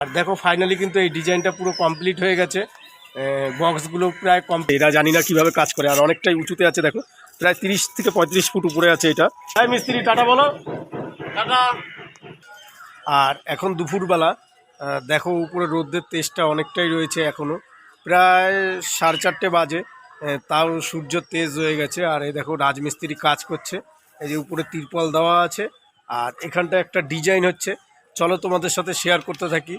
আর দেখো ফাইনালি কিন্তু এই ডিজাইনটা পুরো কমপ্লিট হয়ে গেছে। বক্সগুলো প্রায় কমপ্লিট। এরা জানি না কীভাবে কাজ করে, আর অনেকটাই উঁচুতে আছে। দেখো প্রায় 30 থেকে 35 ফুট উপরে আছে এটা। তাই মিস্ত্রি টাটা বলো, টাটা। আর এখন দুপুরবেলা, দেখো উপরে রোদের তেজটা অনেকটাই রয়েছে এখনও, প্রায় 4:30 বাজে। তাও সূর্য তেজ হয়ে গেছে। আর এই দেখো রাজমিস্ত্রি কাজ করছে। এই যে উপরে তিরপল দেওয়া আছে, আর এখানটা একটা ডিজাইন হচ্ছে। চলো তোমাদের সাথে শেয়ার করতে থাকি।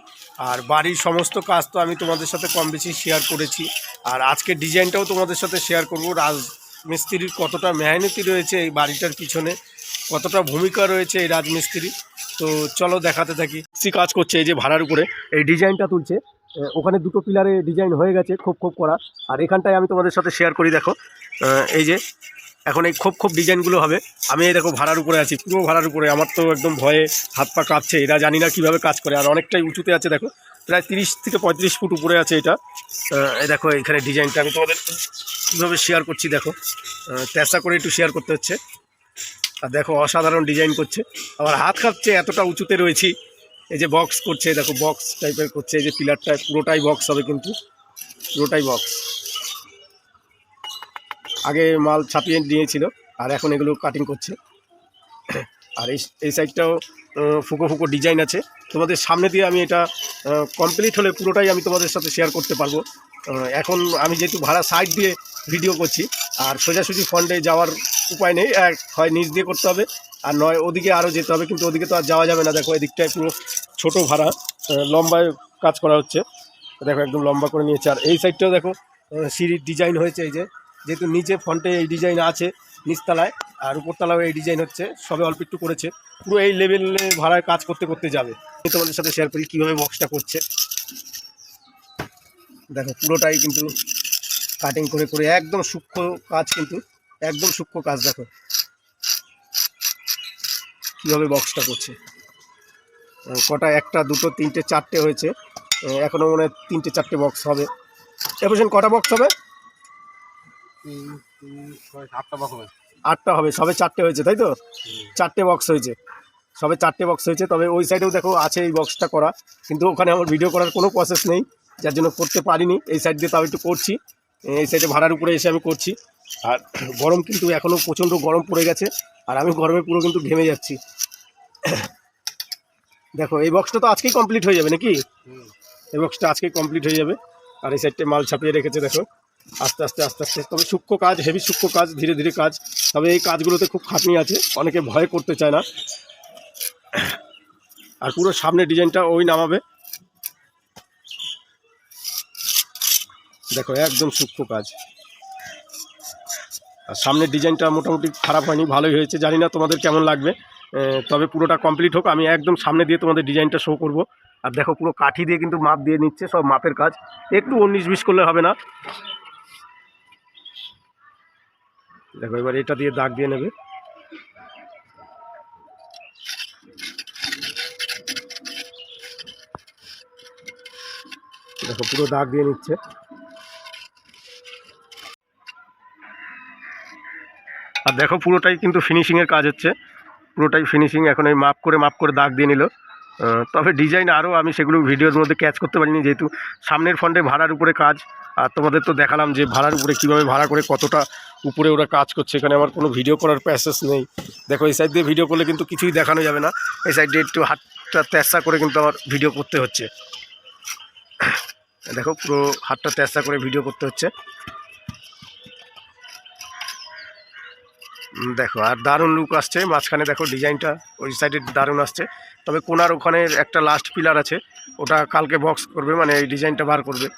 আর বাড়ির সমস্ত কাজ তো আমি তোমাদের সাথে কম বেশি শেয়ার করেছি, আর আজকে ডিজাইনটাও তোমাদের সাথে শেয়ার করব। রাজমিস্ত্রির কতটা মেহনতি রয়েছে এই বাড়িটার পিছনে, কতটা ভূমিকা রয়েছে এই রাজমিস্ত্রি। তো চলো দেখাতে থাকি। কাজ করছে এই যে ভাড়ার উপরে এই ডিজাইনটা তুলছে। ওখানে দুটো পিলারে ডিজাইন হয়ে গেছে খোপ করা, আর এখানটায় আমি তোমাদের সাথে শেয়ার করি। দেখো এই যে এখন এই খোপ ডিজাইনগুলো হবে। আমি এই দেখো ভাড়ার উপরে আছি, পুরো ভাড়ার উপরে। আমার তো একদম ভয়ে হাত পা কাঁপছে। এরা জানি না কীভাবে কাজ করে, আর অনেকটাই উঁচুতে আছে। দেখো প্রায় 30 থেকে 35 ফুট উপরে আছে এটা। এই দেখো এখানে ডিজাইনটা আমি তোমাদের কীভাবে শেয়ার করছি। দেখো চেষ্টা করে একটু শেয়ার করতে হচ্ছে। আর দেখো অসাধারণ ডিজাইন করছে, আমার হাত কাঁপছে, এতটা উঁচুতে রয়েছি। এই যে বক্স করছে, দেখো বক্স টাইপের করছে। এই যে পিলারটা পুরোটাই বক্স হবে, কিন্তু পুরোটাই বক্স। আগে মাল ছাপিয়ে নিয়েছিল, আর এখন এগুলো কাটিং করছে। আর এই সাইডটাও ফুকো ডিজাইন আছে। তোমাদের সামনে দিয়ে আমি এটা কমপ্লিট হলে পুরোটাই আমি তোমাদের সাথে শেয়ার করতে পারবো। এখন আমি যেহেতু ভাড়া সাইড দিয়ে ভিডিও করছি, আর সোজাসুজি ফ্রন্টে যাওয়ার উপায় নেই। হয় নিচ দিয়ে করতে হবে, আর নয় ওদিকে আরও যেতে হবে, কিন্তু ওদিকে তো আর যাওয়া যাবে না। দেখো এদিকটায় পুরো ছোটো ভাড়া, লম্বায় কাজ করা হচ্ছে। দেখো একদম লম্বা করে নিয়েছে। আর এই সাইডটাও দেখো সিঁড়ির ডিজাইন হয়েছে। এই যে যেহেতু নিচে ফ্রন্টে এই ডিজাইন আছে নিচতলায়, আর উপরতলাও এই ডিজাইন হচ্ছে, সবে অল্প একটু করেছে। পুরো এই লেভেলে ভাড়ায় কাজ করতে যাবে। আমি তোমাদের সাথে শেয়ার করি কীভাবে বক্সটা করছে। দেখো পুরোটাই কিন্তু কাটিং করে একদম সূক্ষ্ম কাজ, কিন্তু একদম সূক্ষ্ম কাজ। দেখো কীভাবে বক্সটা করছে। কটা, একটা দুটো তিনটে চারটে হয়েছে, এখনও মনে হয় 3-4টে বক্স হবে। এবার কটা বক্স হবে? 8টা হবে, সবে 4টে হয়েছে, তাই তো? 4টে বক্স হয়েছে, সবে 4টে বক্স হয়েছে। তবে ওই সাইডেও দেখো আছে এই বক্সটা করা, কিন্তু ওখানে আমার ভিডিও করার কোনো প্রসেস নেই, যার জন্য করতে পারিনি। এই সাইড দিয়ে তাও একটু করছি, এই সাইডে ভাড়ার উপরে এসে আমি করছি। আর গরম কিন্তু এখনও প্রচণ্ড গরম পড়ে গেছে, আর আমি গরমে পুরো কিন্তু ঘেমে যাচ্ছি। দেখো এই বক্সটা তো আজকেই কমপ্লিট হয়ে যাবে নাকি? এই বক্সটা আজকেই কমপ্লিট হয়ে যাবে। আর এই সাইডটা মাল ছাপিয়ে রেখেছে। দেখো আস্তে আস্তে, তবে সূক্ষ্ম কাজ, হেভি সূক্ষ্ম কাজ, ধীরে কাজ। তবে এই কাজগুলোতে খুব খাটনি আছে, অনেকে ভয় করতে চায় না। আর পুরো সামনে ডিজাইনটা ওই নামাবে। দেখো একদম সূক্ষ্ম কাজ। আর সামনের ডিজাইনটা মোটামুটি খারাপ হয়নি, ভালোই হয়েছে। জানি না তোমাদের কেমন লাগবে, তবে পুরোটা কমপ্লিট হোক, আমি একদম সামনে দিয়ে তোমাদের ডিজাইনটা শো করব। আর দেখো পুরো কাঠি দিয়ে কিন্তু মাপ দিয়ে নিচ্ছে, সব মাপের কাজ, একটু 19-20 করলে হবে না। দেখো এবার এটা দিয়ে দাগ দিয়ে নেবে। দেখো পুরো দাগ দিয়ে নিচ্ছে। আর দেখো পুরোটাই কিন্তু ফিনিশিংয়ের কাজ হচ্ছে, পুরোটাই ফিনিশিং। এখন এই মাপ করে দাগ দিয়ে নিল। তবে ডিজাইন আরও আমি সেগুলো ভিডিওর মধ্যে ক্যাচ করতে পারিনি, যেহেতু সামনের ফ্রন্টে ভাড়ার উপরে কাজ। আর তোমাদের তো দেখালাম যে ভাড়ার উপরে কীভাবে ভাড়া করে কতটা উপরে ওরা কাজ করছে। এখানে আমার কোনো ভিডিও করার প্যাসেজ নেই। দেখো এই সাইড দিয়ে ভিডিও করলে কিন্তু কিছুই দেখানো যাবে না, এই সাইড দিয়ে একটু হাতটা তেস্তা করে কিন্তু আমার ভিডিও করতে হচ্ছে। দেখো পুরো হাতটা তেস্তা করে ভিডিও করতে হচ্ছে। দেখো আর দারুণ লুক আসছে মাঝখানে। দেখো ডিজাইনটা ওই সাইডে দারুণ আসছে। তবে কোনার ওখানে একটা লাস্ট পিলার আছে, ওটা কালকে বক্স করবে, মানে এই ডিজাইনটা বার করবে।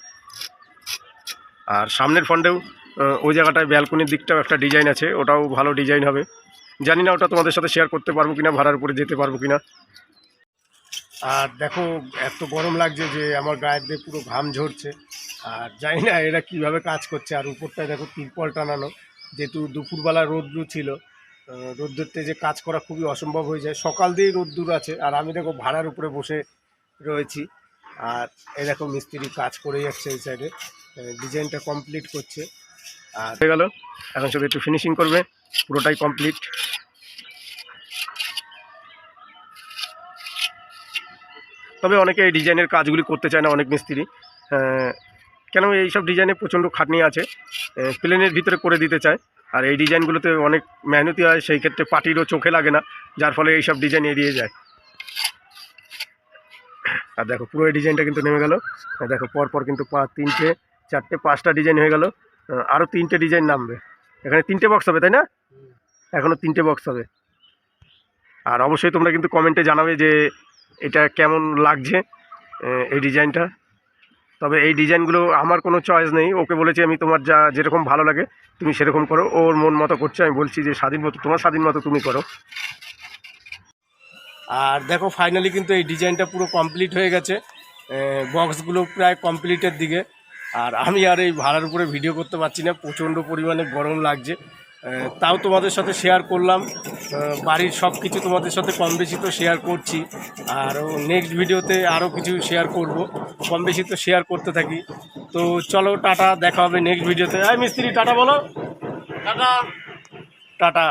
আর সামনের ফ্রন্টেও ওই জায়গাটায় ব্যালকনির দিকটাও একটা ডিজাইন আছে, ওটাও ভালো ডিজাইন হবে। জানি না ওটা তোমাদের সাথে শেয়ার করতে পারবো কিনা, ভাড়ার উপরে যেতে পারবো কিনা। আর দেখো এত গরম লাগছে যে আমার গায়ের দিয়ে পুরো ঘাম ঝরছে। আর জানি না এরা কীভাবে কাজ করছে। আর উপরটায় দেখো তিরপল টানানো, যেহেতু দুপুরবেলা রোদ্দুর ছিল, রোদ্দুরতে যে কাজ করা খুবই অসম্ভব হয়ে যায়। সকাল দিয়েই রোদ্দুর আছে, আর আমি দেখো ভাড়ার উপরে বসে রয়েছি। আর এই দেখো মিস্ত্রি কাজ করে যাচ্ছে এই সাইডে, ডিজাইনটা কমপ্লিট করছে। আর হয়ে গেল, এখন শুধু একটু ফিনিশিং করবে, পুরোটাই কমপ্লিট। তবে অনেকে এই ডিজাইনের কাজগুলি করতে চায় না, অনেক মিস্ত্রি। কেন এইসব ডিজাইনে প্রচণ্ড খাটনি আছে, প্লেনের ভিতরে করে দিতে চায়। আর এই ডিজাইনগুলোতে অনেক মেহনতি হয়, সেই ক্ষেত্রে পার্টিরও চোখে লাগে না, যার ফলে এইসব ডিজাইন এড়িয়ে যায়। আর দেখো পুরো এই ডিজাইনটা কিন্তু নেমে গেল। দেখো পরপর কিন্তু 3টে 4টে 5টা ডিজাইন হয়ে গেল। আরও 3টে ডিজাইন নামবে। এখানে 3টে বক্স হবে, তাই না? এখনও 3টে বক্স হবে। আর অবশ্যই তোমরা কিন্তু কমেন্টে জানাবে যে এটা কেমন লাগছে এই ডিজাইনটা। তবে এই ডিজাইনগুলো আমার কোনো চয়েস নেই, ওকে বলেছি আমি তোমার যেরকম ভালো লাগে তুমি সেরকম করো। ওর মন মতো করছে, আমি বলছি যে স্বাধীন মতো, তোমার স্বাধীন মতো তুমি করো। আর দেখো ফাইনালি কিন্তু এই ডিজাইনটা পুরো কমপ্লিট হয়ে গেছে, বক্সগুলো প্রায় কমপ্লিটের দিকে। আর আমি আর এই ভাড়ার উপরে ভিডিও করতে পারছি না, প্রচণ্ড পরিমাণে গরম লাগছে। তাও তোমাদের সাথে শেয়ার করলাম, বাড়ির সব কিছু তোমাদের সাথে কম বেশি তো শেয়ার করছি। আর নেক্সট ভিডিওতে আরও কিছু শেয়ার করব, কম বেশি তো শেয়ার করতে থাকি। তো চলো টাটা, দেখা হবে নেক্সট ভিডিওতে। মিস্ত্রি টাটা বলো। Tata tata.